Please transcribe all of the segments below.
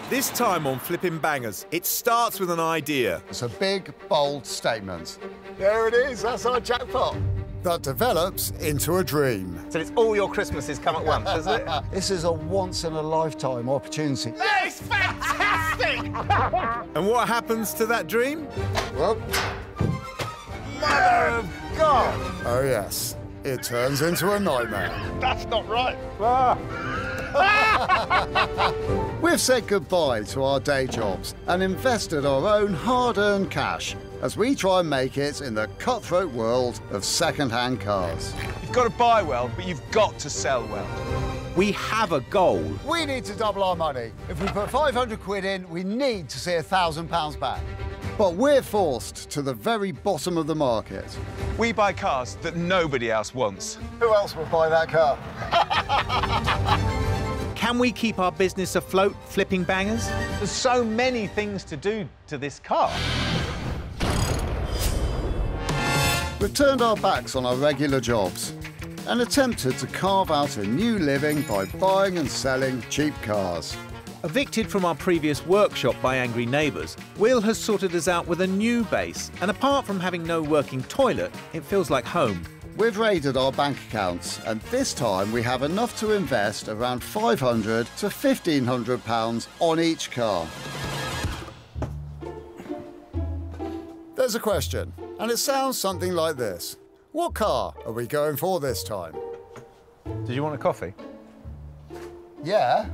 This time on Flipping Bangers, it starts with an idea. It's a big, bold statement. There it is, that's our jackpot. That develops into a dream. So it's all your Christmases come at once, is it? This is a once-in-a-lifetime opportunity. That is fantastic! And what happens to that dream? Well, Mother of God! oh yes, it turns into a nightmare. That's not right. We've said goodbye to our day jobs and invested our own hard-earned cash as we try and make it in the cutthroat world of second-hand cars. You've got to buy well, but you've got to sell well. We have a goal. We need to double our money. If we put 500 quid in, we need to see £1,000 back. But we're forced to the very bottom of the market. We buy cars that nobody else wants. Who else would buy that car? Can we keep our business afloat, Flipping Bangers? There's so many things to do to this car. We've turned our backs on our regular jobs and attempted to carve out a new living by buying and selling cheap cars. Evicted from our previous workshop by angry neighbours, Will has sorted us out with a new base, and apart from having no working toilet, it feels like home. We've raided our bank accounts, and this time we have enough to invest around £500 to £1,500 on each car. There's a question, and it sounds something like this. What car are we going for this time? Did you want a coffee? Yeah.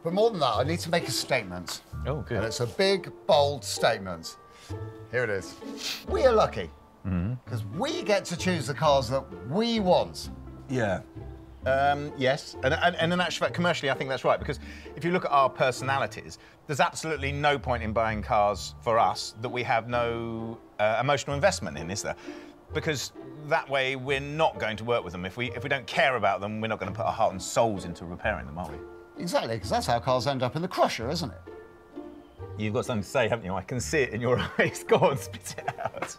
But more than that, I need to make a statement. Oh, good. And it's a big, bold statement. Here it is. We are lucky, because we get to choose the cars that we want. Yeah. Yes, and in actual fact, commercially, I think that's right, because if you look at our personalities, there's absolutely no point in buying cars for us that we have no emotional investment in, is there? Because that way we're not going to work with them. If we don't care about them, we're not going to put our heart and souls into repairing them, are we? Exactly, because that's how cars end up in the crusher, isn't it? You've got something to say, haven't you? I can see it in your eyes. Go on, spit it out.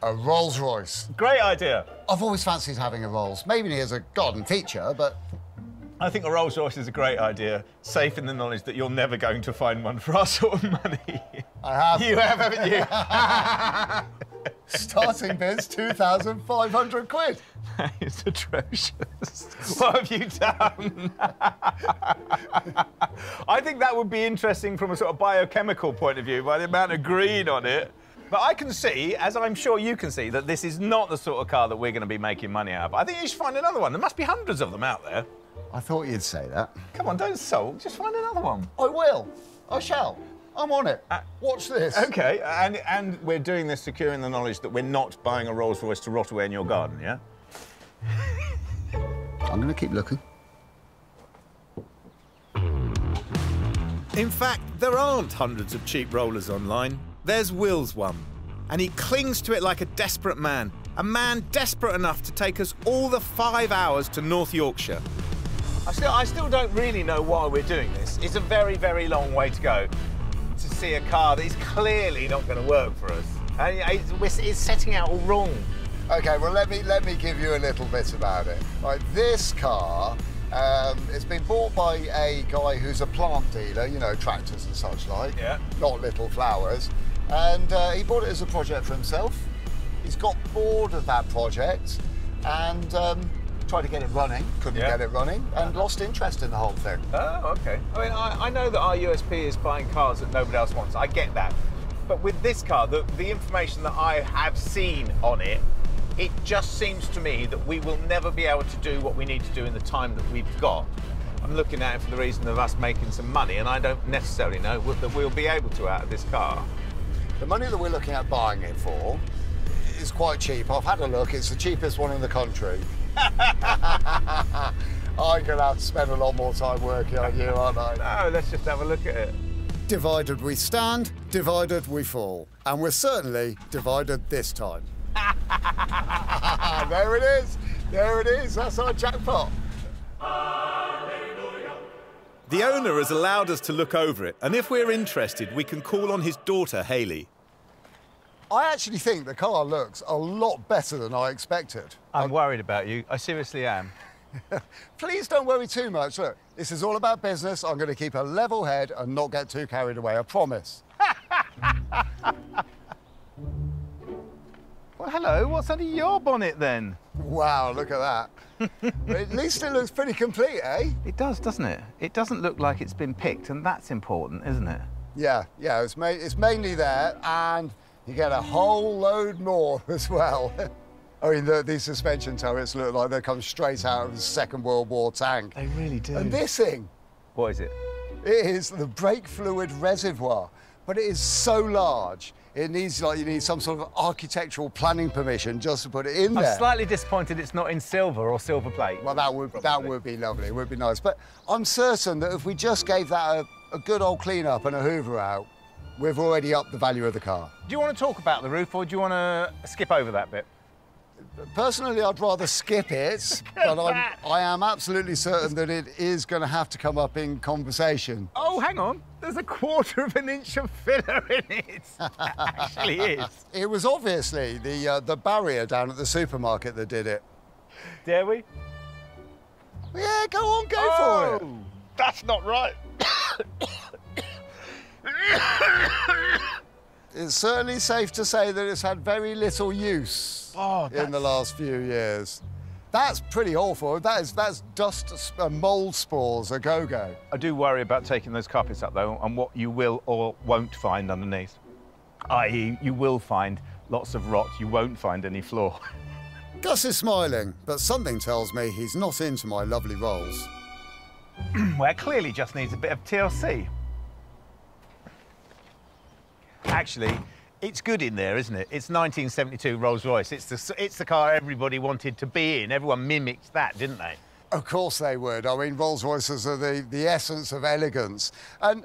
A Rolls-Royce. Great idea. I've always fancied having a Rolls. Maybe as a garden feature, but... I think a Rolls-Royce is a great idea, safe in the knowledge that you're never going to find one for our sort of money. I have. You have, haven't you? Starting bid's 2,500 quid. That is atrocious. What have you done? I think that would be interesting from a sort of biochemical point of view by the amount of green on it. But I can see, as I'm sure you can see, that this is not the sort of car that we're going to be making money out of. I think you should find another one. There must be hundreds of them out there. I thought you'd say that. Come on, don't sulk. Just find another one. I will. I shall. I'm on it. Watch this. OK, and we're doing this secure in the knowledge that we're not buying a Rolls-Royce to rot away in your garden, yeah? I'm going to keep looking. In fact, there aren't hundreds of cheap rollers online. There's Will's one, and he clings to it like a desperate man. A man desperate enough to take us all the 5 hours to North Yorkshire. I still don't really know why we're doing this. It's a very, very long way to go to see a car that is clearly not going to work for us. And it's setting out all wrong. OK, well, let me give you a little bit about it. Right, this car it's been bought by a guy who's a plant dealer, you know, tractors and such like. Yeah. Not little flowers. And he bought it as a project for himself. He's got bored of that project and tried to get it running, couldn't get it running, and lost interest in the whole thing. Oh, OK. I mean, I know that our USP is buying cars that nobody else wants. I get that. But with this car, the information that I have seen on it, it just seems to me that we will never be able to do what we need to do in the time that we've got. I'm looking at it for the reason of us making some money, and I don't necessarily know that we'll be able to out of this car. The money that we're looking at buying it for is quite cheap. I've had a look, it's the cheapest one in the country. I'm going to have to spend a lot more time working on you, aren't I? No, let's just have a look at it. Divided we stand, divided we fall. And we're certainly divided this time. There it is. There it is. That's our jackpot. The owner has allowed us to look over it, and if we're interested, we can call on his daughter, Hayley. I actually think the car looks a lot better than I expected. I'm worried about you. I seriously am. Please don't worry too much. Look, this is all about business. I'm going to keep a level head and not get too carried away, I promise. Well, hello, what's under your bonnet then? Wow, look at that. At least it looks pretty complete, eh? It does, doesn't it? It doesn't look like it's been picked, and that's important, isn't it? Yeah, it's mainly there, and you get a whole load more as well. I mean, these suspension turrets look like they come straight out of the Second World War tank. They really do. And this thing. What is it? It is the brake fluid reservoir, but it is so large. It needs, like, you need some sort of architectural planning permission just to put it in there. I'm slightly disappointed it's not in silver or silver plate. Well, that would be lovely. It would be nice. But I'm certain that if we just gave that a good old clean up and a hoover out, we've already upped the value of the car. Do you want to talk about the roof, or do you want to skip over that bit? Personally, I'd rather skip it, but I am absolutely certain that it is going to have to come up in conversation. Oh, hang on. There's a 1/4 inch of filler in it. It actually is. It was obviously the barrier down at the supermarket that did it. Dare we? Yeah, go on, go for it. That's not right. It's certainly safe to say that it's had very little use in the last few years. That's pretty awful. That's dust and mould spores a go-go. I do worry about taking those carpets up, though, and what you will or won't find underneath. I.e., you will find lots of rot, you won't find any floor. Gus is smiling, but something tells me he's not into my lovely Rolls. Well, it clearly just needs a bit of TLC. Actually, it's good in there, isn't it? It's 1972 Rolls-Royce. It's the car everybody wanted to be in. Everyone mimicked that, didn't they? Of course they would. I mean, Rolls-Royces are the essence of elegance. And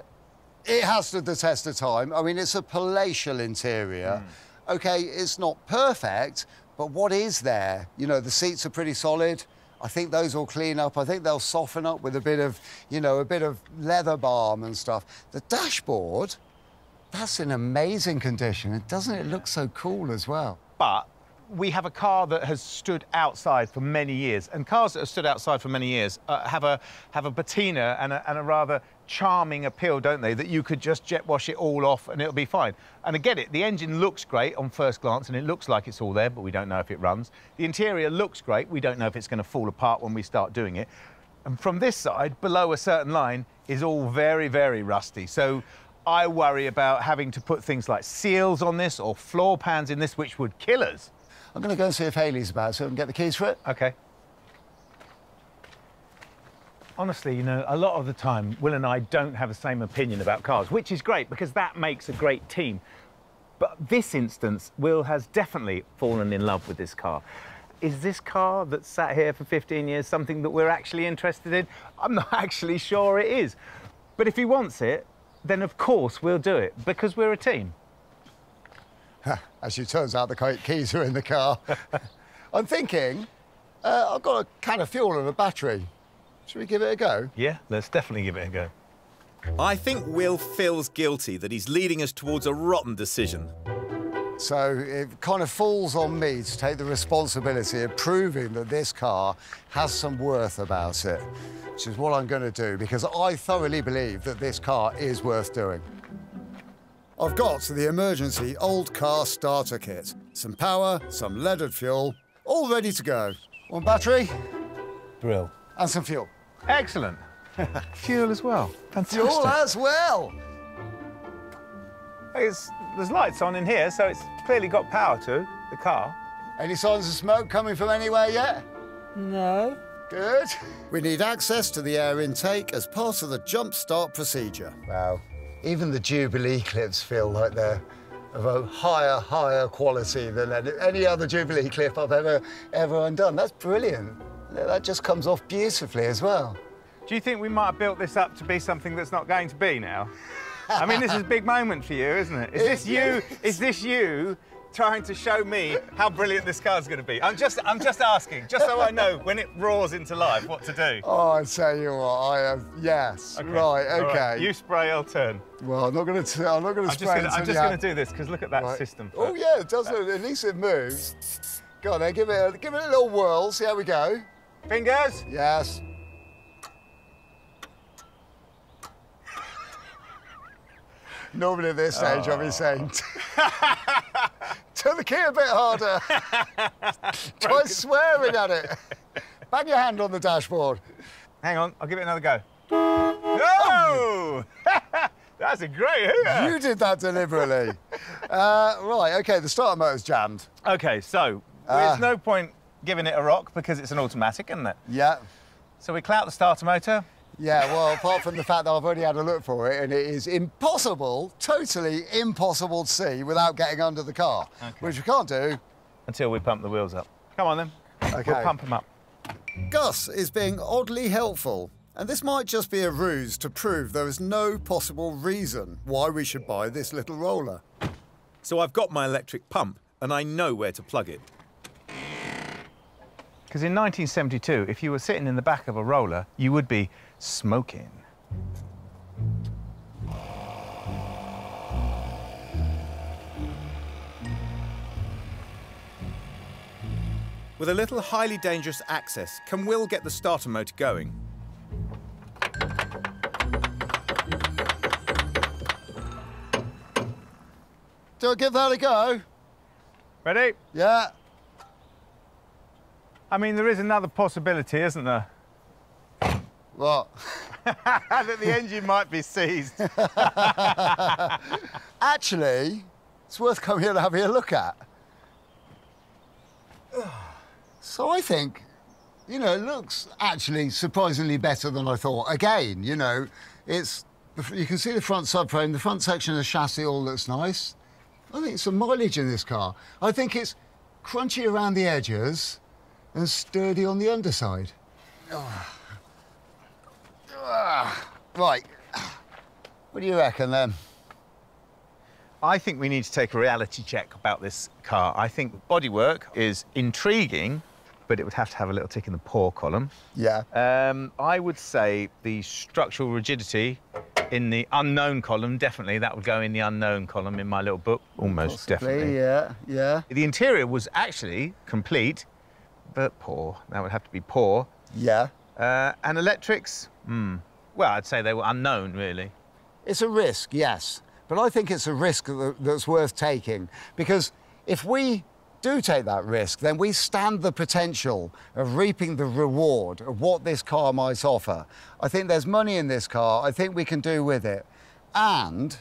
it has stood the test of time. I mean, it's a palatial interior. OK, it's not perfect, but what is there? You know, the seats are pretty solid. I think those will clean up. I think they'll soften up with a bit of, you know, a bit of leather balm and stuff. The dashboard, that's in amazing condition. And doesn't it look so cool as well? But we have a car that has stood outside for many years, and cars that have stood outside for many years have a patina and a rather charming appeal, don't they? That you could just jet wash it all off and it'll be fine. And I get it, the engine looks great on first glance and it looks like it's all there, but we don't know if it runs. The interior looks great, we don't know if it's going to fall apart when we start doing it. And from this side, below a certain line, is all very, very rusty. So I worry about having to put things like seals on this or floor pans in this, which would kill us. I'm going to go and see if Hayley's about, so I can get the keys for it. OK. Honestly, you know, a lot of the time, Will and I don't have the same opinion about cars, which is great because that makes a great team. But this instance, Will has definitely fallen in love with this car. Is this car that's sat here for 15 years something that we're actually interested in? I'm not actually sure it is. But if he wants it, then of course we'll do it, because we're a team. As it turns out, the keys are in the car. I'm thinking, I've got a can of fuel and a battery. Should we give it a go? Yeah, let's definitely give it a go. I think Will feels guilty that he's leading us towards a rotten decision. So it kind of falls on me to take the responsibility of proving that this car has some worth about it, which is what I'm going to do, because I thoroughly believe that this car is worth doing. I've got the emergency old car starter kit. Some power, some leaded fuel, all ready to go. One battery. Brill. And some fuel. Excellent. Fuel as well. Fantastic. Fuel as well. There's lights on in here, so it's clearly got power to the car. Any signs of smoke coming from anywhere yet? No. Good. We need access to the air intake as part of the jump start procedure. Wow. Even the Jubilee clips feel like they're of a higher quality than any other Jubilee clip I've ever undone. That's brilliant. That just comes off beautifully as well. Do you think we might have built this up to be something that's not going to be now? I mean, this is a big moment for you, isn't it? Is this you trying to show me how brilliant this car's going to be? I'm just asking, just so I know when it roars into life what to do. Oh, I tell you what, yes. Okay. Right, OK. Right. You spray, I'll turn. Well, I'm not going to spray. I'm just going to do this because look at that system. Oh yeah, it does. At least it moves. Go on then, give it a little whirl. See how we go. Fingers. Yes. Normally at this stage, I'll be saying, turn the key a bit harder. Try swearing at it. Bang your hand on the dashboard. Hang on, I'll give it another go. Oh! That's a great hooter. You did that deliberately. Right, OK, the starter motor's jammed. OK, so there's no point giving it a rock because it's an automatic, isn't it? Yeah. So we clout the starter motor. Yeah, well, apart from the fact that I've already had a look for it, and it is impossible, totally impossible to see without getting under the car, which we can't do. Until we pump the wheels up. Come on, then. OK. We'll pump them up. Gus is being oddly helpful, and this might just be a ruse to prove there is no possible reason why we should buy this little roller. So I've got my electric pump, and I know where to plug it. Because in 1972, if you were sitting in the back of a roller, you would be smoking. With a little highly dangerous access, can Will get the starter motor going? Do I give that a go? Ready? Yeah. I mean, there is another possibility, isn't there? What? That the engine might be seized. Actually, it's worth coming here and having a look at. So I think, you know, it looks actually surprisingly better than I thought. Again, you know, you can see the front subframe, the front section of the chassis all looks nice. I think some mileage in this car. I think it's crunchy around the edges and sturdy on the underside. Right. What do you reckon, then? I think we need to take a reality check about this car. I think bodywork is intriguing, but it would have to have a little tick in the poor column. Yeah. I would say the structural rigidity in the unknown column, definitely, that would go in the unknown column in my little book. Almost definitely. Yeah, yeah. The interior was actually complete, but poor. That would have to be poor. Yeah. And electrics, well, I'd say they were unknown, really. It's a risk, yes. But I think it's a risk that's worth taking, because if we do take that risk, then we stand the potential of reaping the reward of what this car might offer. I think there's money in this car. I think we can do with it. And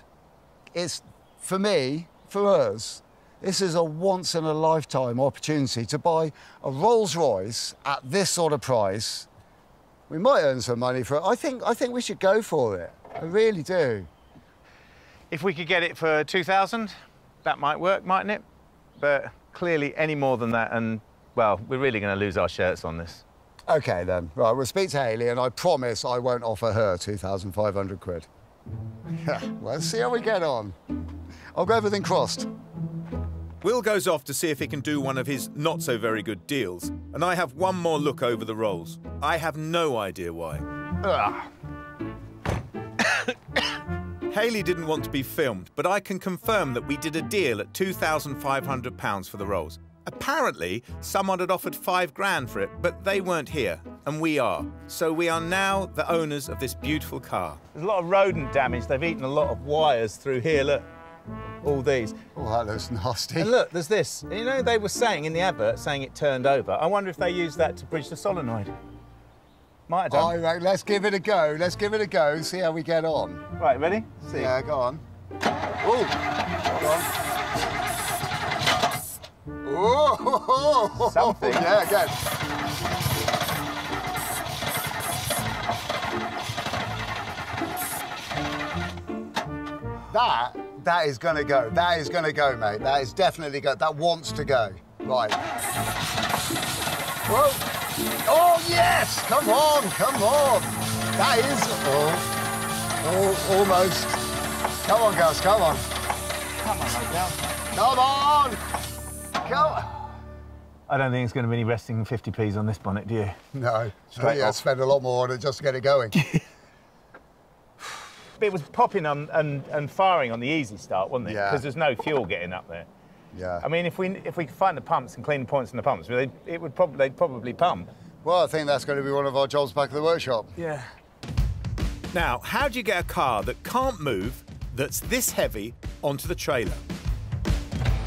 it's, for me, for us, this is a once-in-a-lifetime opportunity to buy a Rolls-Royce at this sort of price. We might earn some money for it. I think we should go for it. I really do. If we could get it for 2,000, that might work, mightn't it? But clearly any more than that, and, well, we're really going to lose our shirts on this. OK, then. Right, we'll speak to Hayley, and I promise I won't offer her 2,500 quid. Yeah, let's see how we get on. I'll go everything crossed. Will goes off to see if he can do one of his not-so-very-good deals, and I have one more look over the rolls. I have no idea why. Hayley didn't want to be filmed, but I can confirm that we did a deal at £2,500 for the rolls. Apparently, someone had offered £5 grand for it, but they weren't here, and we are. So we are now the owners of this beautiful car. There's a lot of rodent damage. They've eaten a lot of wires through here, look. All these. Oh, that looks nasty. And look, there's this. You know, they were saying in the advert, saying it turned over. I wonder if they used that to bridge the solenoid. Might have done. Right, let's give it a go. Let's give it a go, see how we get on. Right, ready? See. Yeah, go on. Oh, go on. Oh, something. Yeah, good. That is going to go. That is going to go, mate. That is definitely go. That wants to go. Right. Whoa. Oh, yes! Come on, come on. That is... Oh, almost. Come on, Gus, come on. Come on, Miguel. Come on! Come on. I don't think it's going to be any resting 50p's on this bonnet, do you? No. Straight off. Spend a lot more on it just to get it going. It was popping and firing on the easy start, wasn't it? Yeah. Because there's no fuel getting up there. Yeah. I mean, if we could find the pumps and clean the points in the pumps, they'd probably pump. Well, I think that's going to be one of our jobs back at the workshop. Yeah. Now, how do you get a car that can't move, that's this heavy, onto the trailer?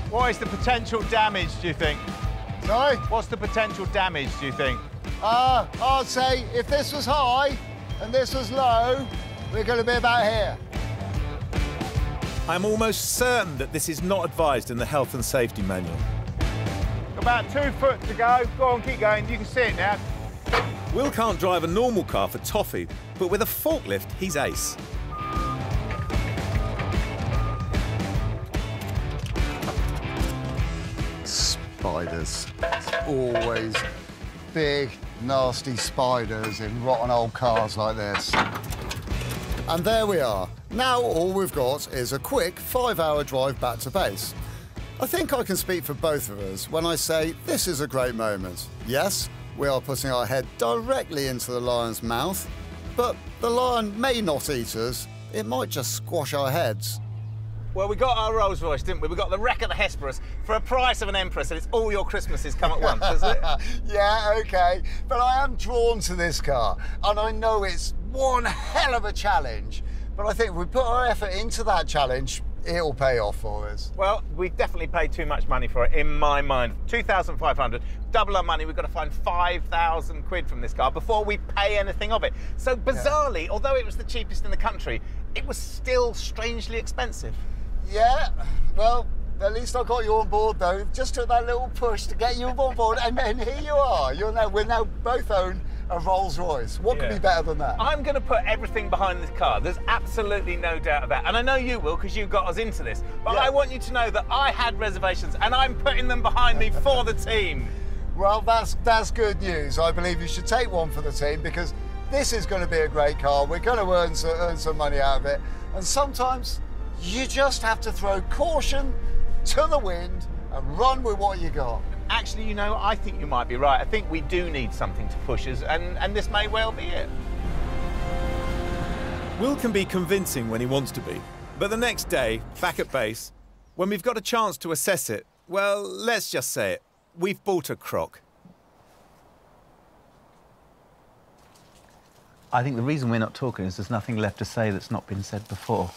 What is the potential damage, do you think? Sorry? What's the potential damage, do you think? I'd say if this was high and this was low, we're going to be about here. I'm almost certain that this is not advised in the health and safety manual. About 2 foot to go. Go on, keep going. You can see it now. Will can't drive a normal car for toffee, but with a forklift, he's ace. Spiders. It's always big, nasty spiders in rotten old cars like this. And there we are. Now all we've got is a quick 5-hour drive back to base. I think I can speak for both of us when I say this is a great moment. Yes, we are putting our head directly into the lion's mouth, but the lion may not eat us. It might just squash our heads. Well, we got our Rolls-Royce, didn't we? We got the wreck of the Hesperus for a price of an Empress, and it's all your Christmases come at once, isn't it? Yeah, OK. But I am drawn to this car, and I know it's one hell of a challenge. But I think if we put our effort into that challenge, it'll pay off for us. Well, we've definitely paid too much money for it, in my mind. 2,500, double our money. We've got to find 5,000 quid from this car before we pay anything of it. So bizarrely, although it was the cheapest in the country, it was still strangely expensive. Yeah, well, at least I got you on board, though. Just took that little push to get you on board, and then here you are. We're now both own a Rolls-Royce. What could be better than that? I'm going to put everything behind this car. There's absolutely no doubt about it. And I know you will, because you got us into this. But I want you to know that I had reservations, and I'm putting them behind me for the team. Well, that's good news. I believe you should take one for the team, because this is going to be a great car. We're going to earn some money out of it. And sometimes you just have to throw caution to the wind and run with what you got. Actually, you know, I think you might be right. I think we do need something to push us, and this may well be it. Will can be convincing when he wants to be, but the next day, back at base, when we've got a chance to assess it, well, let's just say it, we've bought a crock. I think the reason we're not talking is there's nothing left to say that's not been said before.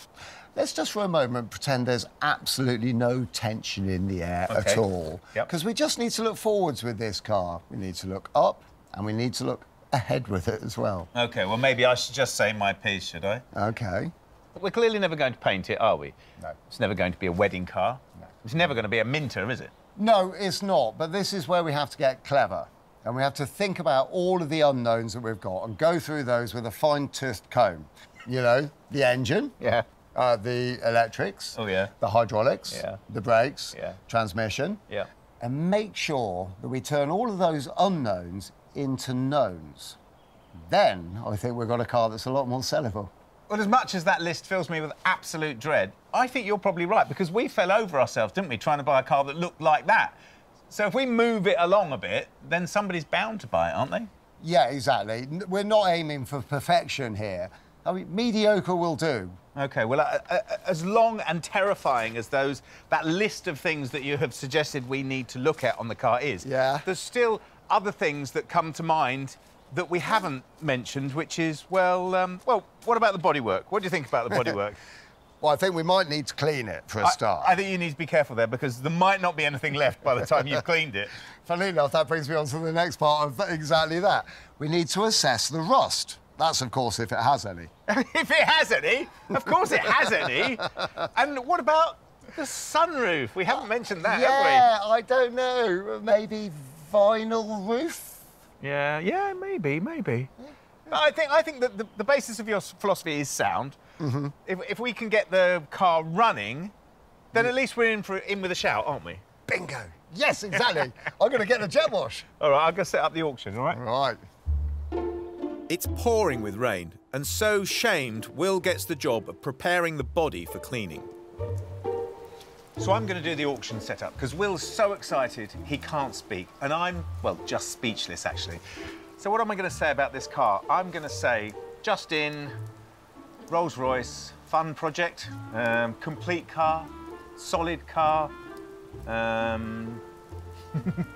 Let's just for a moment pretend there's absolutely no tension in the air at all. Because we just need to look forwards with this car. We need to look up and we need to look ahead with it as well. OK, well, maybe I should just say my piece, should I? OK. But we're clearly never going to paint it, are we? No. It's never going to be a wedding car. No. It's never going to be a Minter, is it? No, it's not. But this is where we have to get clever. And we have to think about all of the unknowns that we've got and go through those with a fine-toothed comb. You know, the engine. Yeah. The electrics, the hydraulics, the brakes, transmission, and make sure that we turn all of those unknowns into knowns. Then I think we've got a car that's a lot more sellable. Well, as much as that list fills me with absolute dread, I think you're probably right, because we fell over ourselves, didn't we, trying to buy a car that looked like that. So if we move it along a bit, then somebody's bound to buy it, aren't they? Yeah, exactly. We're not aiming for perfection here. I mean, mediocre will do. OK, well, as long and terrifying as that list of things that you have suggested we need to look at on the car is, there's still other things that come to mind that we haven't mentioned, which is, well, what about the bodywork? What do you think about the bodywork? Well, I think we might need to clean it for a start. I think you need to be careful there, because there might not be anything left by the time you've cleaned it. Funnily enough, that brings me on to the next part of exactly that. We need to assess the rust. That's, of course, if it has any. If it has any? Of course it has any. And what about the sunroof? We haven't mentioned that, have we? Yeah, I don't know. Maybe vinyl roof? Yeah, maybe. I think that the basis of your philosophy is sound. Mm-hmm. If we can get the car running, then at least we're in with a shout, aren't we? Bingo. Yes, exactly. I'm going to get the jet wash. All right, I'll go set up the auction, all right? Right. It's pouring with rain, and so shamed, Will gets the job of preparing the body for cleaning. So I'm going to do the auction setup, because Will's so excited he can't speak, and I'm, well, just speechless, actually. So what am I going to say about this car? I'm going to say, just in, Rolls-Royce, fun project, complete car, solid car,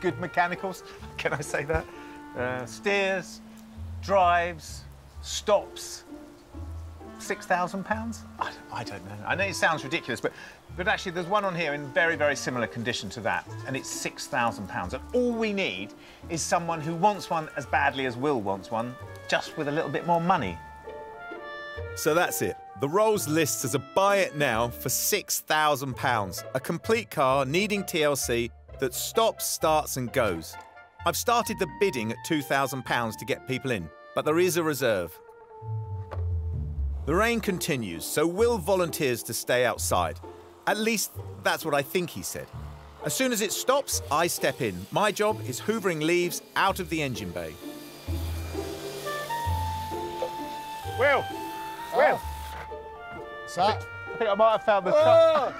good mechanicals, can I say that? Steers, drives, stops. £6,000? I don't know. I know it sounds ridiculous, but actually there's one on here in very, very similar condition to that, and it's £6,000. And all we need is someone who wants one as badly as Will wants one, just with a little bit more money. So that's it. The Rolls lists as a buy it now for £6,000. A complete car needing TLC that stops, starts and goes. I've started the bidding at £2,000 to get people in, but there is a reserve. The rain continues, so Will volunteers to stay outside. At least, that's what I think he said. As soon as it stops, I step in. My job is hoovering leaves out of the engine bay. Will! Will! What's that? I think I might have found the trouble.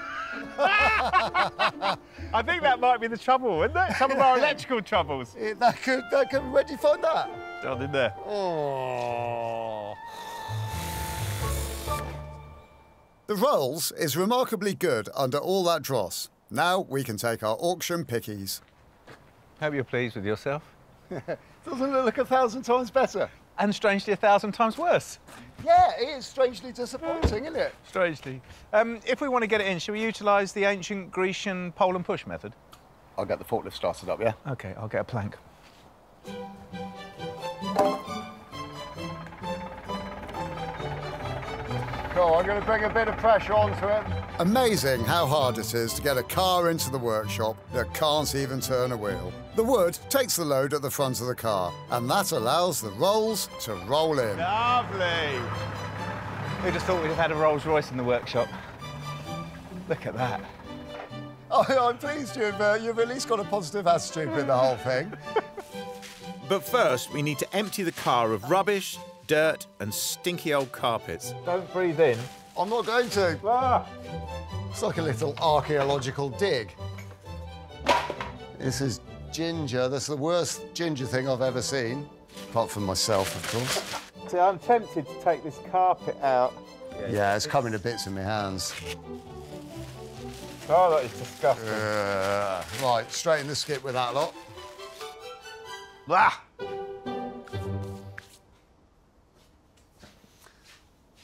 I think that might be the trouble, isn't it? Some of our electrical troubles. That could, where'd you find that? Down in there. Oh. The Rolls is remarkably good under all that dross. Now we can take our auction pickies. Hope you're pleased with yourself. Doesn't it look 1,000 times better? And strangely 1,000 times worse. Yeah, it is strangely disappointing, isn't it? Strangely. If we want to get it in, shall we utilise the ancient Grecian pole and push method? I'll get the forklift started up, yeah? OK, I'll get a plank. Cool, I'm going to bring a bit of pressure onto it. Amazing how hard it is to get a car into the workshop that can't even turn a wheel. The wood takes the load at the front of the car, and that allows the Rolls to roll in. Lovely! Who'd have thought we'd have had a Rolls-Royce in the workshop? Look at that. Oh, I'm pleased you've at least got a positive attitude with the whole thing. But first, we need to empty the car of rubbish, dirt and stinky old carpets. Don't breathe in. I'm not going to. Ah. It's like a little archaeological dig. This is ginger. That's the worst ginger thing I've ever seen. Apart from myself, of course. See, I'm tempted to take this carpet out. Yeah, it's coming to bits in my hands. Oh, that is disgusting. Right, straighten the skip with that lot. Ah!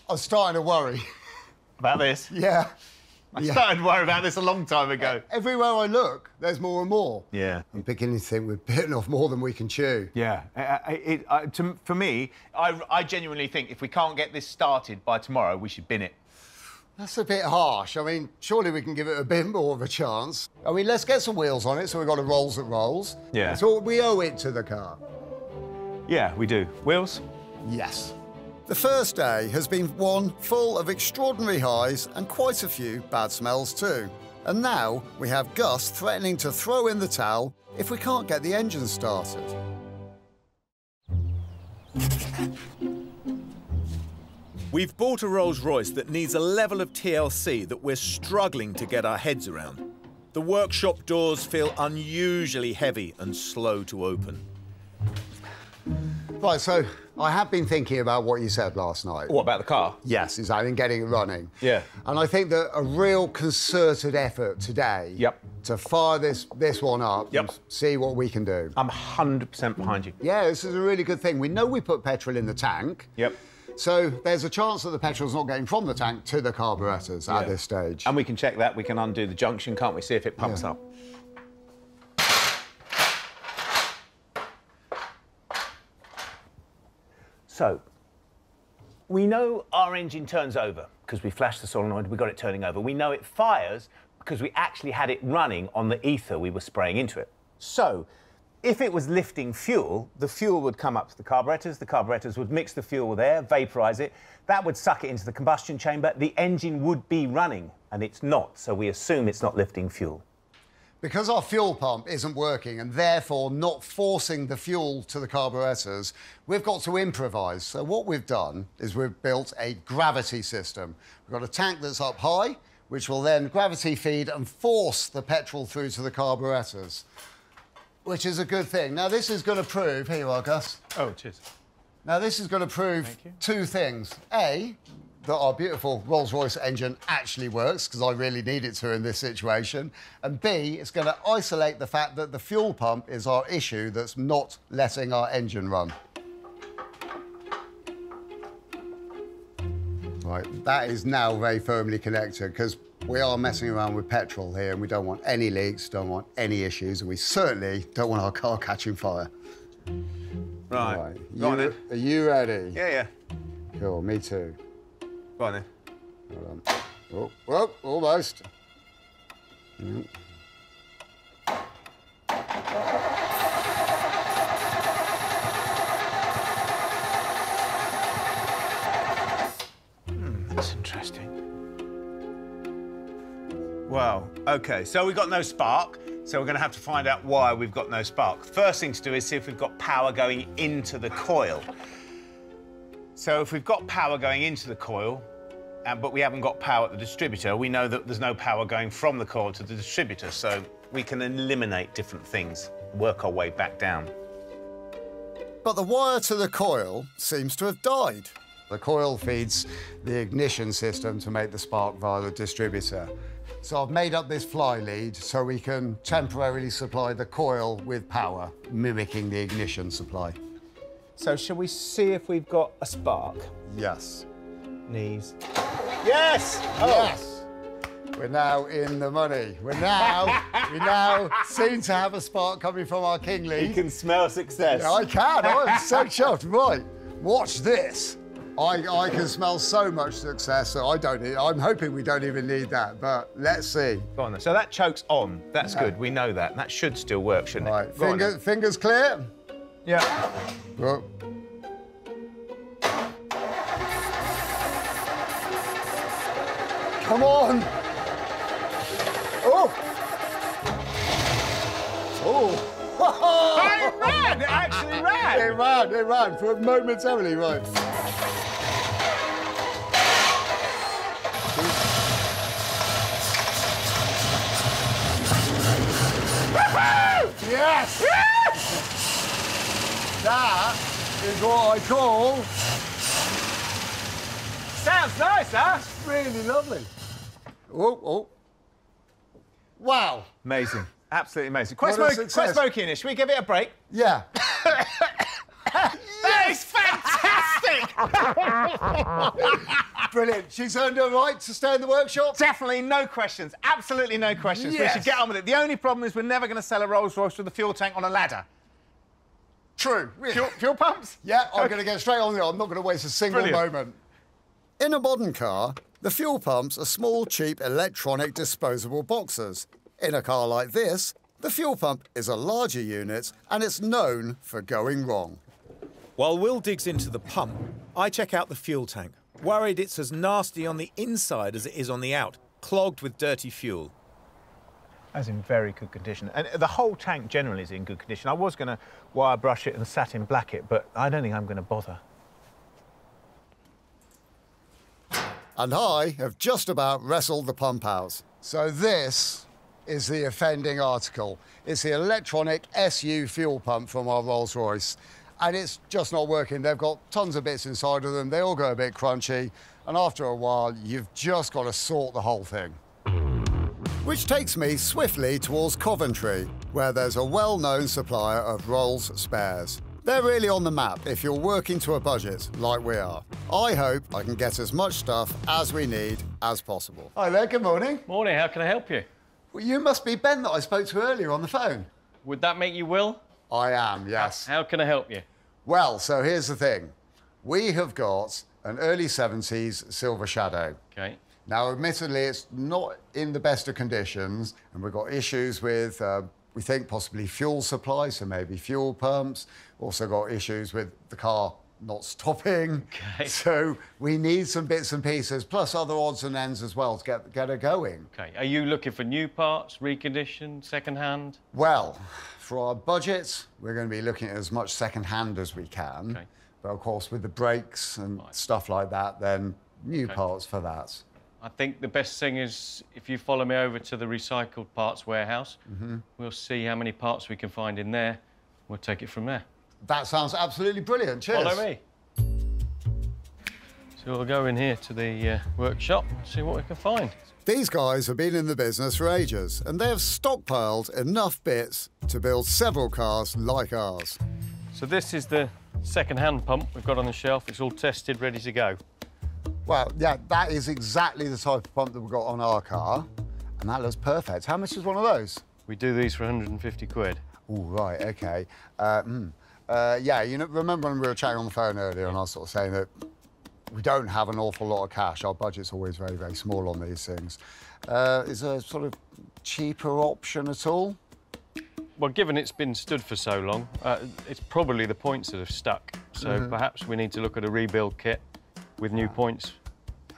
I'm starting to worry. About this? Yeah. I started to worry about this a long time ago. Everywhere I look, there's more and more. Yeah. I'm beginning to think we're bitten off more than we can chew. Yeah. For me, I genuinely think if we can't get this started by tomorrow, we should bin it. That's a bit harsh. I mean, surely we can give it a bit more of a chance. I mean, let's get some wheels on it so we've got a Rolls that rolls. Yeah. So we owe it to the car. Yeah, we do. Wheels? Yes. The first day has been one full of extraordinary highs and quite a few bad smells too. And now we have Gus threatening to throw in the towel if we can't get the engine started. We've bought a Rolls-Royce that needs a level of TLC that we're struggling to get our heads around. The workshop doors feel unusually heavy and slow to open. Right, so I have been thinking about what you said last night. What, about the car? Yes, exactly, and getting it running. Yeah. And I think that a real concerted effort today to fire this one up and see what we can do. I'm 100% behind you. Yeah, this is a really good thing. We know we put petrol in the tank. Yep. So there's a chance that the petrol's not getting from the tank to the carburetors at this stage. And we can check that. We can undo the junction, can't we? See if it pumps up. So, we know our engine turns over because we flashed the solenoid, we got it turning over. We know it fires because we actually had it running on the ether we were spraying into it. So, if it was lifting fuel, the fuel would come up to the carburetors would mix the fuel there, vaporise it, that would suck it into the combustion chamber, the engine would be running, and it's not, so we assume it's not lifting fuel. Because our fuel pump isn't working and therefore not forcing the fuel to the carburetors, we've got to improvise. So what we've done is we've built a gravity system. We've got a tank that's up high, which will then gravity feed and force the petrol through to the carburetors, which is a good thing. Now, this is going to prove... Here you are, Gus. Oh, cheers. Now, this is going to prove two things. A, that our beautiful Rolls-Royce engine actually works, because I really need it to in this situation. And B, it's going to isolate the fact that the fuel pump is our issue that's not letting our engine run. Right, that is now very firmly connected, because we are messing around with petrol here and we don't want any leaks, don't want any issues, and we certainly don't want our car catching fire. Right. Go on then. Are you ready? Yeah, yeah. Cool, me too. Go on then. Hold on. Oh, whoa, almost. Mm. That's interesting. Wow. OK, so we've got no spark, so we're going to have to find out why we've got no spark. First thing to do is see if we've got power going into the coil. So if we've got power going into the coil, but we haven't got power at the distributor, we know that there's no power going from the coil to the distributor, so we can eliminate different things, work our way back down. But the wire to the coil seems to have died. The coil feeds the ignition system to make the spark via the distributor. So I've made up this fly lead so we can temporarily supply the coil with power, mimicking the ignition supply. So shall we see if we've got a spark? Yes. Knees. Yes! Oh. Yes! We're now in the money. We now seem to have a spark coming from our king lead. You can smell success. Yeah, I can. I'm so chuffed. Right, watch this. I can smell so much success, so I'm hoping we don't even need that, but let's see. Go on then. So that choke's on. That's good. We know that. That should still work, shouldn't it? Right, fingers clear? Yeah. Whoa. Come on! Oh! Oh! It ran! It actually ran! It ran for momentarily, right. Yes! That is what I call... Sounds nice, huh? Really lovely. Oh. Wow. Amazing. Absolutely amazing. Quite success. smoky in it. Should we give it a break? Yeah. That is fantastic! Brilliant. She's earned her right to stay in the workshop? Definitely no questions. Absolutely no questions. Yes. We should get on with it. The only problem is we're never going to sell a Rolls-Royce with a fuel tank on a ladder. True. Fuel pumps? Yeah, I'm going to get straight on there. I'm not going to waste a single moment. In a modern car, the fuel pumps are small, cheap, electronic, disposable boxes. In a car like this, the fuel pump is a larger unit and it's known for going wrong. While Will digs into the pump, I check out the fuel tank, worried it's as nasty on the inside as it is on the out, clogged with dirty fuel. That's in very good condition. And the whole tank generally is in good condition. I was going to wire brush it and satin black it, but I don't think I'm going to bother. And I have just about wrestled the pump out. So this is the offending article. It's the electronic SU fuel pump from our Rolls-Royce. And it's just not working. They've got tons of bits inside of them. They all go a bit crunchy. And after a while, you've just got to sort the whole thing. Which takes me swiftly towards Coventry, where there's a well-known supplier of Rolls spares. They're really on the map if you're working to a budget like we are. I hope I can get as much stuff as we need as possible. Hi there, good morning. Morning, how can I help you? Well, you must be Ben that I spoke to earlier on the phone. Would that make you Will? I am, yes. How can I help you? Well, so here's the thing. We have got an early 70s Silver Shadow. Okay. Now, admittedly, it's not in the best of conditions, and we've got issues with, we think, possibly fuel supply, so maybe fuel pumps. Also got issues with the car not stopping. Okay. So we need some bits and pieces, plus other odds and ends as well to get her going. Okay. Are you looking for new parts, reconditioned, second-hand? Well, for our budget, we're going to be looking at as much second-hand as we can. Okay. But, of course, with the brakes and stuff like that, then new parts for that. I think the best thing is if you follow me over to the recycled parts warehouse, we'll see how many parts we can find in there. We'll take it from there. That sounds absolutely brilliant. Cheers. Follow me. So we'll go in here to the workshop and see what we can find. These guys have been in the business for ages, and they have stockpiled enough bits to build several cars like ours. So this is the second-hand pump we've got on the shelf. It's all tested, ready to go. Well, yeah, that is exactly the type of pump that we've got on our car, and that looks perfect. How much is one of those? We do these for 150 quid. Oh, right, OK. Yeah, you know, remember when we were chatting on the phone earlier and I was sort of saying that we don't have an awful lot of cash. Our budget's always very, very small on these things. Is there a sort of cheaper option at all? Well, given it's been stood for so long, it's probably the points that have stuck. So perhaps we need to look at a rebuild kit with new points.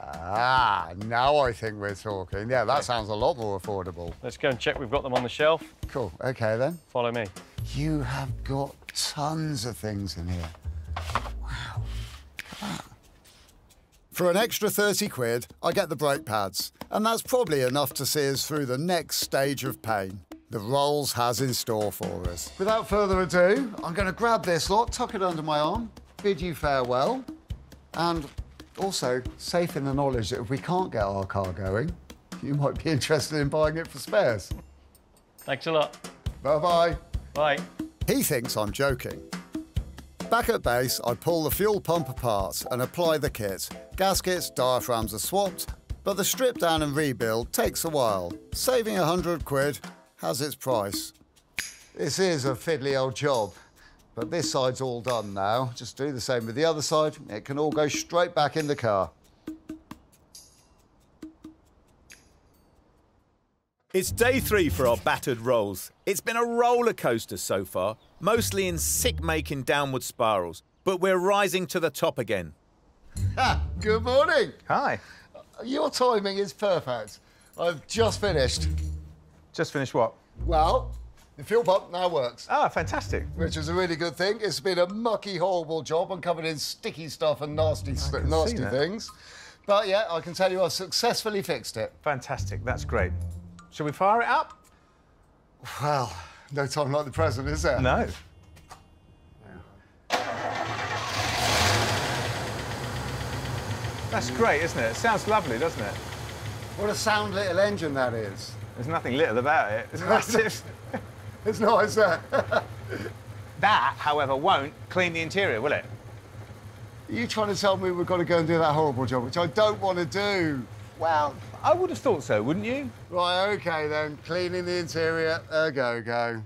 Ah, now I think we're talking. Yeah, that sounds a lot more affordable. Let's go and check we've got them on the shelf. Cool, OK then. Follow me. You have got tons of things in here. Wow, look at that. For an extra 30 quid, I get the brake pads, and that's probably enough to see us through the next stage of pain the Rolls has in store for us. Without further ado, I'm going to grab this lot, tuck it under my arm, bid you farewell, and also safe in the knowledge that if we can't get our car going, you might be interested in buying it for spares. Thanks a lot. Bye-bye. Bye. He thinks I'm joking. Back at base, I pull the fuel pump apart and apply the kit. Gaskets, diaphragms are swapped, but the strip down and rebuild takes a while. Saving 100 quid has its price. This is a fiddly old job, but this side's all done now. Just do the same with the other side. It can all go straight back in the car. It's day 3 for our battered Rolls. It's been a roller coaster so far, mostly in sick-making downward spirals, but we're rising to the top again. Good morning. Hi. Your timing is perfect. I've just finished. Just finished what? Well, the fuel pump now works. Ah, fantastic. Which is a really good thing. It's been a mucky, horrible job. I'm covered in sticky stuff and nasty things. But yeah, I can tell you I've successfully fixed it. Fantastic, that's great. Shall we fire it up? Well, no time like the present, is there? No. That's great, isn't it? It sounds lovely, doesn't it? What a sound little engine that is. There's nothing little about it. It's massive. It's not, is there? That, however, won't clean the interior, will it? Are you trying to tell me we've got to go and do that horrible job, which I don't want to do? Well, I would have thought so, wouldn't you? Right, OK then. Cleaning the interior, go.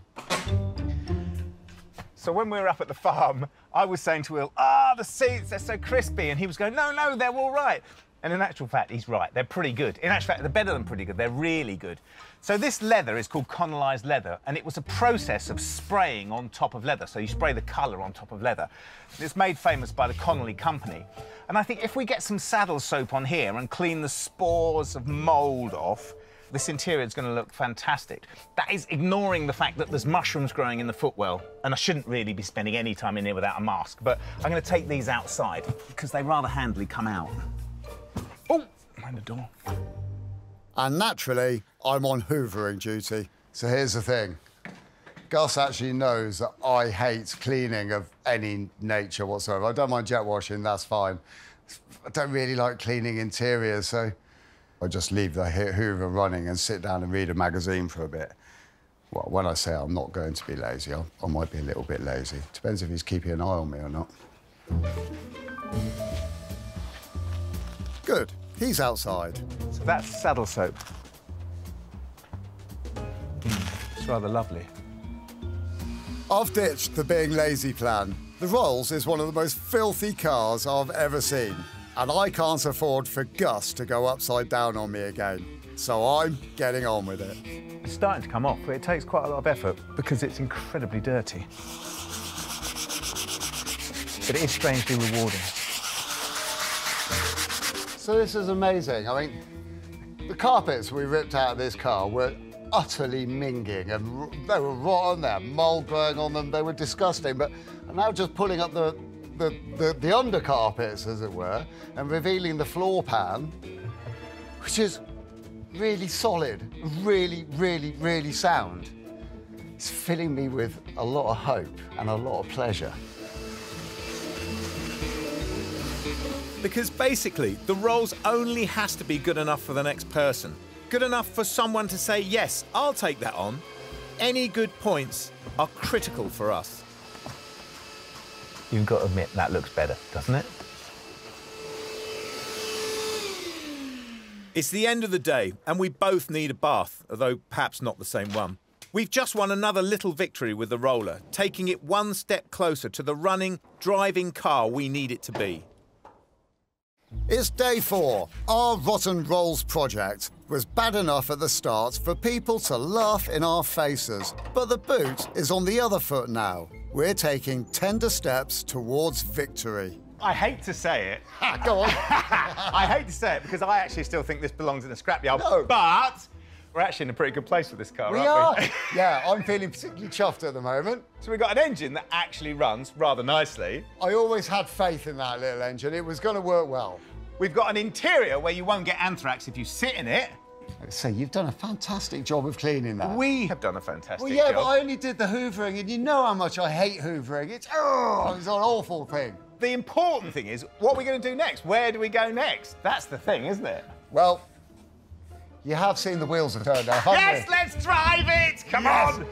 So when we were up at the farm, I was saying to Will, the seats, they're so crispy. And he was going, no, they're all right. And in actual fact, he's right. They're pretty good. In actual fact, they're better than pretty good. They're really good. So this leather is called canalised leather, and it was a process of spraying on top of leather. So you spray the colour on top of leather. It's made famous by the Connolly Company. And I think if we get some saddle soap on here and clean the spores of mould off, this interior is going to look fantastic. That is ignoring the fact that there's mushrooms growing in the footwell, and I shouldn't really be spending any time in here without a mask. But I'm going to take these outside because they rather handily come out. Oh, mind the door. And naturally, I'm on hoovering duty. So here's the thing. Gus actually knows that I hate cleaning of any nature whatsoever. I don't mind jet washing, that's fine. I don't really like cleaning interiors, so I just leave the hoover running and sit down and read a magazine for a bit. Well, when I say I'm not going to be lazy, I might be a little bit lazy. Depends if he's keeping an eye on me or not. Good. He's outside. So that's saddle soap. It's rather lovely. I've ditched the being lazy plan. The Rolls is one of the most filthy cars I've ever seen, and I can't afford for Gus to go upside down on me again. So I'm getting on with it. It's starting to come off, but it takes quite a lot of effort because it's incredibly dirty. But it is strangely rewarding. So this is amazing. I mean, the carpets we ripped out of this car were utterly minging, and they were rotten, they had mould growing on them, they were disgusting, but I'm now just pulling up the under carpets, as it were, and revealing the floor pan, which is really solid, really sound. It's filling me with a lot of hope and a lot of pleasure. Because basically, the Rolls only has to be good enough for the next person. Good enough for someone to say, yes, I'll take that on. Any good points are critical for us. You've got to admit, that looks better, doesn't it? It's the end of the day, and we both need a bath, although perhaps not the same one. We've just won another little victory with the roller, taking it one step closer to the running, driving car we need it to be. It's day 4. Our Rotten Rolls project was bad enough at the start for people to laugh in our faces. But the boot is on the other foot now. We're taking tender steps towards victory. I hate to say it. Go on. I hate to say it because I actually still think this belongs in a scrapyard. No. But we're actually in a pretty good place with this car, We aren't are. we? Yeah, I'm feeling particularly chuffed at the moment. So we've got an engine that actually runs rather nicely. I always had faith in that little engine. It was going to work well. We've got an interior where you won't get anthrax if you sit in it. So you've done a fantastic job of cleaning that. We have done a fantastic Well, yeah, job. but I only did the hoovering, and you know how much I hate hoovering. It's an awful thing. The important thing is, what are we going to do next? Where do we go next? That's the thing, isn't it? Well, you have seen the wheels have turned out, haven't Yes, you? let's drive it! Come Yes. on!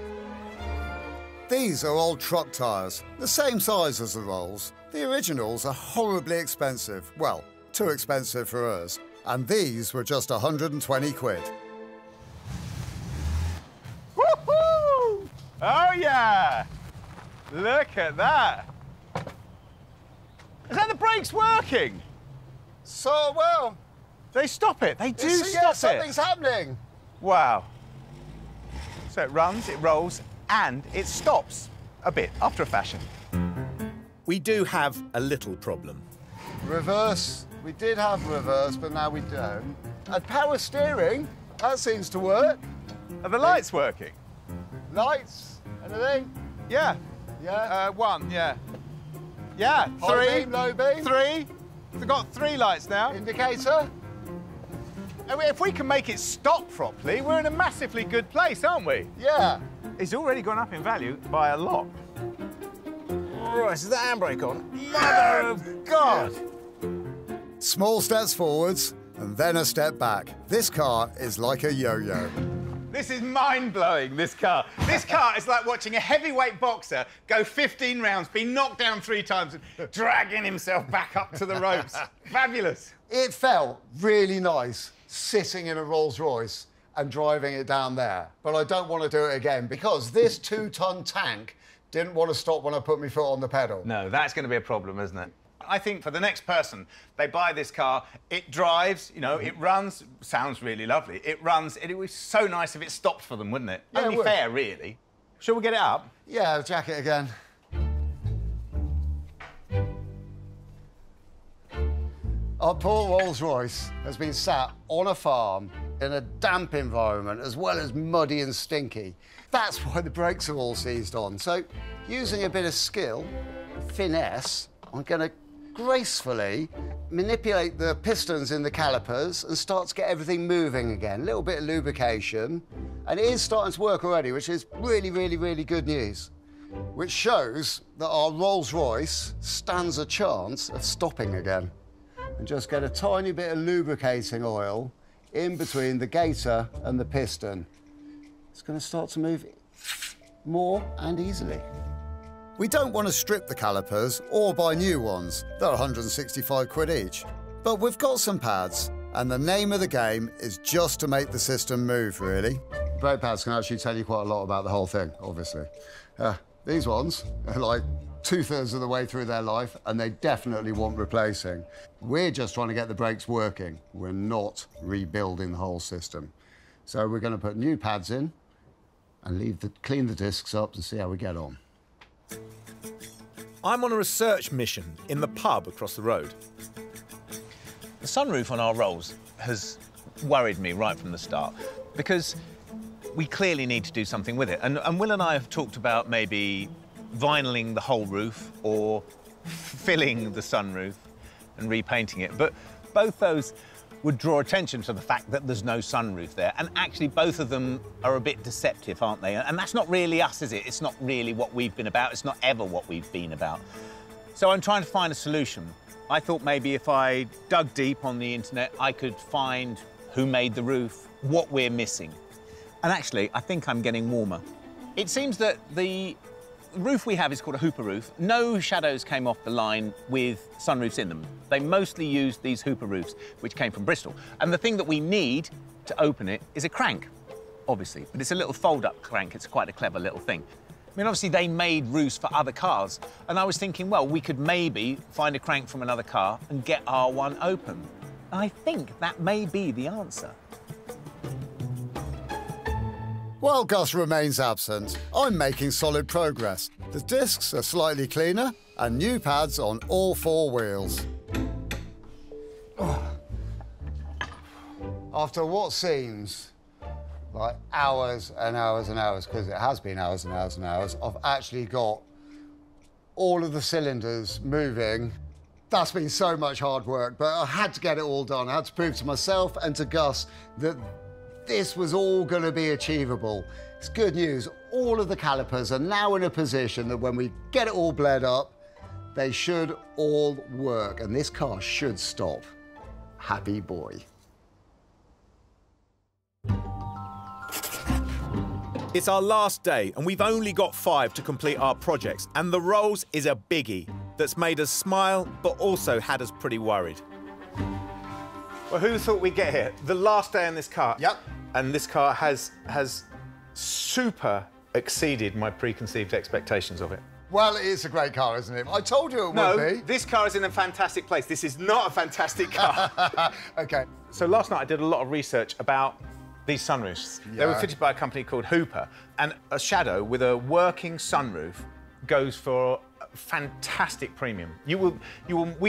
These are old truck tyres, the same size as the Rolls. The originals are horribly expensive. Well, too expensive for us. And these were just 120 quid. Woohoo! Oh, yeah! Look at that! Is that the brakes working? So, well... They stop it. They do yeah, stop it. something's happening. Wow. So it runs, it rolls, and it stops a bit, after a fashion. We do have a little problem. Reverse. We did have reverse, but now we don't. And power steering, that seems to work. Are the lights working? Lights, anything? Yeah. Yeah. One, yeah. Yeah, High 3. beam, low beam? 3. We've got 3 lights now. Indicator? I mean, if we can make it stop properly, we're in a massively good place, aren't we? Yeah. It's already gone up in value by a lot. Right, is the handbrake on? Mother of God! Small steps forwards, and then a step back. This car is like a yo-yo. This is mind-blowing, this car. This car is like watching a heavyweight boxer go 15 rounds, be knocked down 3 times, and dragging himself back up to the ropes. Fabulous. It felt really nice sitting in a Rolls-Royce and driving it down there. But I don't want to do it again because this 2-ton tank didn't want to stop when I put my foot on the pedal. No, that's going to be a problem, isn't it? I think for the next person, they buy this car, it drives, you know, it runs, sounds really lovely. It runs, it would be so nice if it stopped for them, wouldn't it? Yeah, Only it would. fair, really. Shall we get it up? Yeah, jack it again. Our poor Rolls-Royce has been sat on a farm in a damp environment as well as muddy and stinky. That's why the brakes are all seized on. So, using a bit of skill, finesse, I'm going to gracefully manipulate the pistons in the calipers and start to get everything moving again. A little bit of lubrication. And it is starting to work already, which is really, really, really good news. Which shows that our Rolls-Royce stands a chance of stopping again. And just get a tiny bit of lubricating oil in between the gaiter and the piston. It's going to start to move more and easily. We don't want to strip the calipers or buy new ones. They're 165 quid each. But we've got some pads, and the name of the game is just to make the system move, really. Brake pads can actually tell you quite a lot about the whole thing, obviously. These ones are like 2/3 of the way through their life, and they definitely want replacing. We're just trying to get the brakes working. We're not rebuilding the whole system. So we're going to put new pads in and clean the discs up and see how we get on. I'm on a research mission in the pub across the road. The sunroof on our Rolls has worried me right from the start because we clearly need to do something with it. And Will and I have talked about maybe vinyling the whole roof or filling the sunroof and repainting it. But both those would draw attention to the fact that there's no sunroof there. And actually, both of them are a bit deceptive, aren't they? And that's not really us, is it? It's not really what we've been about. It's not ever what we've been about. So I'm trying to find a solution I thought maybe if I dug deep on the internet, I could find who made the roof, what we're missing. And actually, I think I'm getting warmer. It seems that the roof we have is called a hooper roof. No shadows came off the line with sunroofs in them. They mostly used these hooper roofs, which came from Bristol. And the thing that we need to open it is a crank, obviously. But it's a little fold-up crank. It's quite a clever little thing. I mean, obviously, they made roofs for other cars. And I was thinking, well, we could maybe find a crank from another car and get our one open. And I think that may be the answer. While Gus remains absent, I'm making solid progress. The discs are slightly cleaner and new pads on all 4 wheels. After what seems like hours and hours and hours, because it has been hours and hours and hours, I've actually got all of the cylinders moving. That's been so much hard work, but I had to get it all done. I had to prove to myself and to Gus that this was all going to be achievable. It's good news. All of the calipers are now in a position that when we get it all bled up, they should all work, and this car should stop. Happy boy. It's our last day, and we've only got 5 to complete our projects, and the Rolls is a biggie that's made us smile, but also had us pretty worried. Well, who thought we'd get here? The last day in this car. Yep. And this car has super exceeded my preconceived expectations of it. Well, it's a great car, isn't it? I told you it would be. No, this car is in a fantastic place. This is not a fantastic car. OK. So last night I did a lot of research about these sunroofs. Yeah. They were fitted by a company called Hooper, and a Shadow with a working sunroof goes for a fantastic premium. We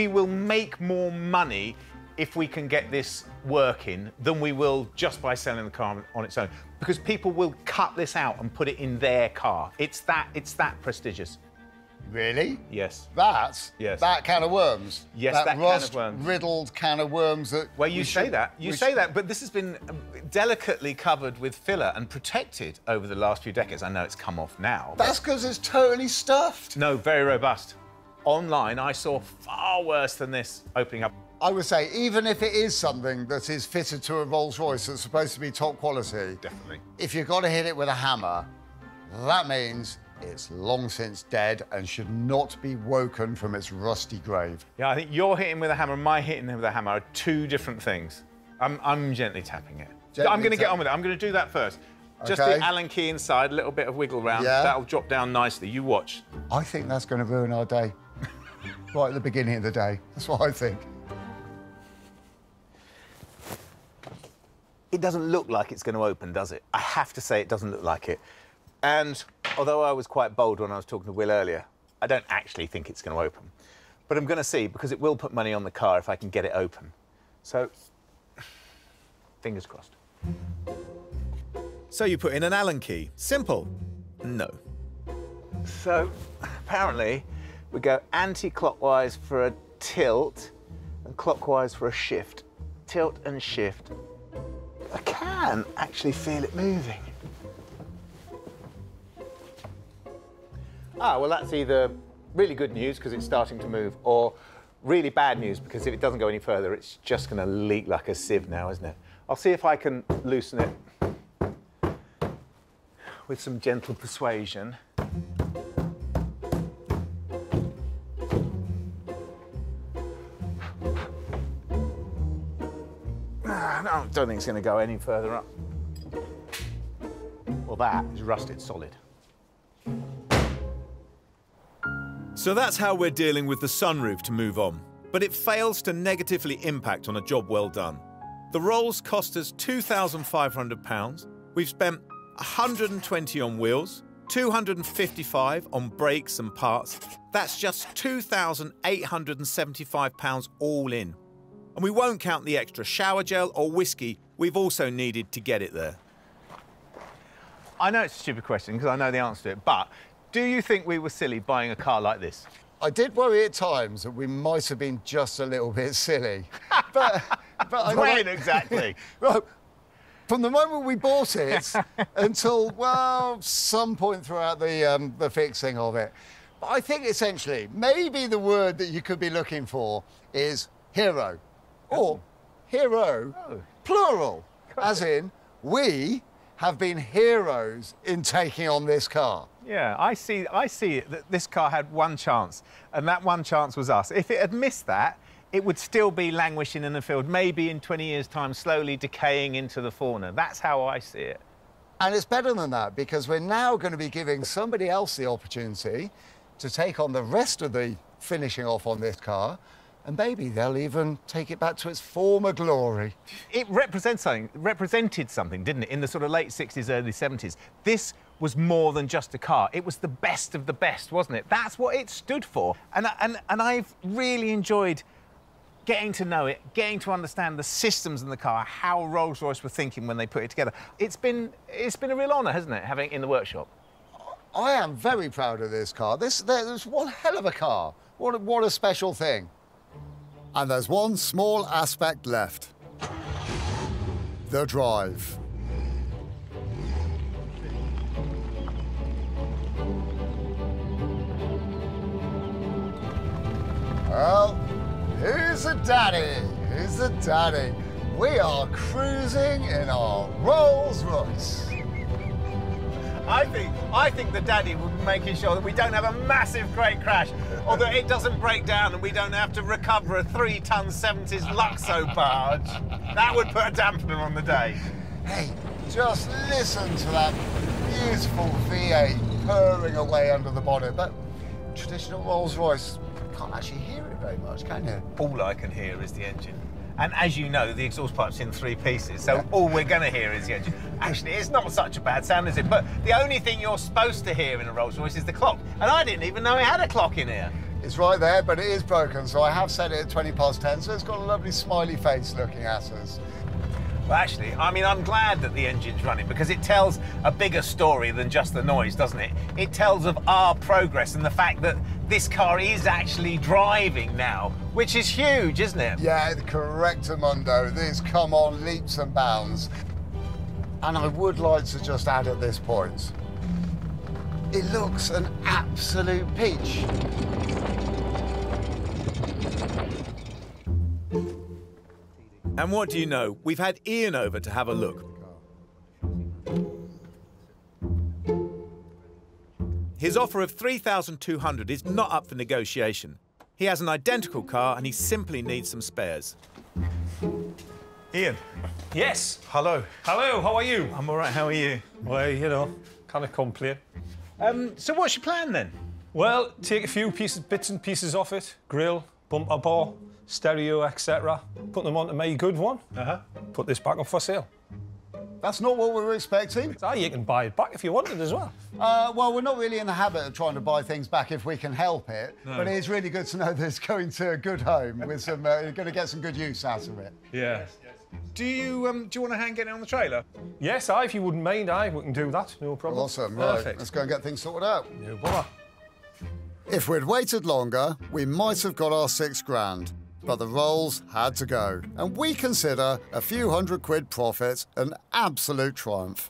will make more money if we can get this working than we will just by selling the car on its own, because people will cut this out and put it in their car. It's that prestigious. Really? Yes. Yes. That can of worms? Yes, that can of worms. Riddled can of worms that... Well, you say that, but this has been delicately covered with filler and protected over the last few decades. I know it's come off now. That's because it's totally stuffed. No, very robust. Online, I saw far worse than this opening up. I would say, even if it is something that is fitted to a Rolls-Royce that's supposed to be top quality... Definitely. If you've got to hit it with a hammer, that means it's long since dead and should not be woken from its rusty grave. Yeah, I think your hitting with a hammer and my hitting with a hammer are 2 different things. I'm gently tapping it. I'm going to get on with it. I'm going to do that first. Okay. Just the Allen key inside, a little bit of wiggle round. Yeah. That'll drop down nicely. You watch. I think that's going to ruin our day. Right at the beginning of the day. That's what I think. It doesn't look like it's going to open, does it? I have to say it doesn't look like it. And although I was quite bold when I was talking to Will earlier, I don't actually think it's going to open. But I'm going to see, because it will put money on the car if I can get it open. So, fingers crossed. So you put in an Allen key. Simple. No. So, apparently, we go anti-clockwise for a tilt and clockwise for a shift. Tilt and shift. I can actually feel it moving. Ah, well, that's either really good news because it's starting to move, or really bad news because if it doesn't go any further, it's just going to leak like a sieve now, isn't it? I'll see if I can loosen it with some gentle persuasion. No, I don't think it's going to go any further up. Well, that is rusted solid. So that's how we're dealing with the sunroof to move on. But it fails to negatively impact on a job well done. The Rolls cost us £2,500. We've spent £120 on wheels, £255 on brakes and parts. That's just £2,875 all in. And we won't count the extra shower gel or whiskey we've also needed to get it there. I know it's a stupid question because I know the answer to it, but do you think we were silly buying a car like this? I did worry at times that we might have been just a little bit silly. but when exactly? Well, from the moment we bought it until, well, some point throughout the fixing of it. I think essentially, maybe the word that you could be looking for is hero, or hero, plural, as in, we have been heroes in taking on this car. Yeah, I see it, that this car had one chance, and that one chance was us. If it had missed that, it would still be languishing in the field, maybe in 20 years' time, slowly decaying into the fauna. That's how I see it. And it's better than that, because we're now going to be giving somebody else the opportunity to take on the rest of the finishing off on this car, and maybe they'll even take it back to its former glory. It represented something, didn't it, in the sort of late 60s, early 70s. This was more than just a car. It was the best of the best, wasn't it? That's what it stood for. And I've really enjoyed getting to know it, getting to understand the systems in the car, how Rolls-Royce were thinking when they put it together. It's been a real honour, hasn't it, having it in the workshop? I am very proud of this car. There's one hell of a car. What a special thing. And there's one small aspect left. The drive. Well, who's the daddy? Who's the daddy? We are cruising in our Rolls-Royce. I think the daddy would be making sure that we don't have a massive crate crash, or that it doesn't break down and we don't have to recover a 3-ton 70s Luxo barge. That would put a dampener on the day. Hey, just listen to that beautiful V8 purring away under the bonnet. But traditional Rolls-Royce, you can't actually hear it very much, can you? All I can hear is the engine. And as you know, the exhaust pipe's in 3 pieces, so all we're going to hear is the engine. Actually, it's not such a bad sound, is it? But the only thing you're supposed to hear in a Rolls-Royce is the clock. And I didn't even know it had a clock in here. It's right there, but it is broken, so I have set it at 20 past 10, so it's got a lovely smiley face looking at us. Well, actually, I mean, I'm glad that the engine's running, because it tells a bigger story than just the noise, doesn't it? It tells of our progress and the fact that this car is actually driving now, which is huge, isn't it? Yeah, correctamundo. This come on leaps and bounds. And I would like to just add at this point, it looks an absolute peach. And what do you know? We've had Ian over to have a look. His offer of $3,200 is not up for negotiation. He has an identical car and he simply needs some spares. Ian. Yes. Hello. Hello, how are you? I'm all right, how are you? Well, you know, can't complain. So what's your plan then? Well, take a few bits and pieces off it. Grill, bumper bar, stereo, etc. Put them onto my good one. Put this back up for sale. That's not what we were expecting. You can buy it back if you want it as well. Well, we're not really in the habit of trying to buy things back if we can help it. No. But it is really good to know that it's going to a good home with some, you're going to get some good use out of it. Yeah. Do you want to hand get it on the trailer? Yes, if you wouldn't mind, we can do that, no problem. Awesome, right. Perfect. Let's go and get things sorted out. No bother. If we'd waited longer, we might have got our £6,000. But the Rolls had to go, and we consider a few £100 profit an absolute triumph.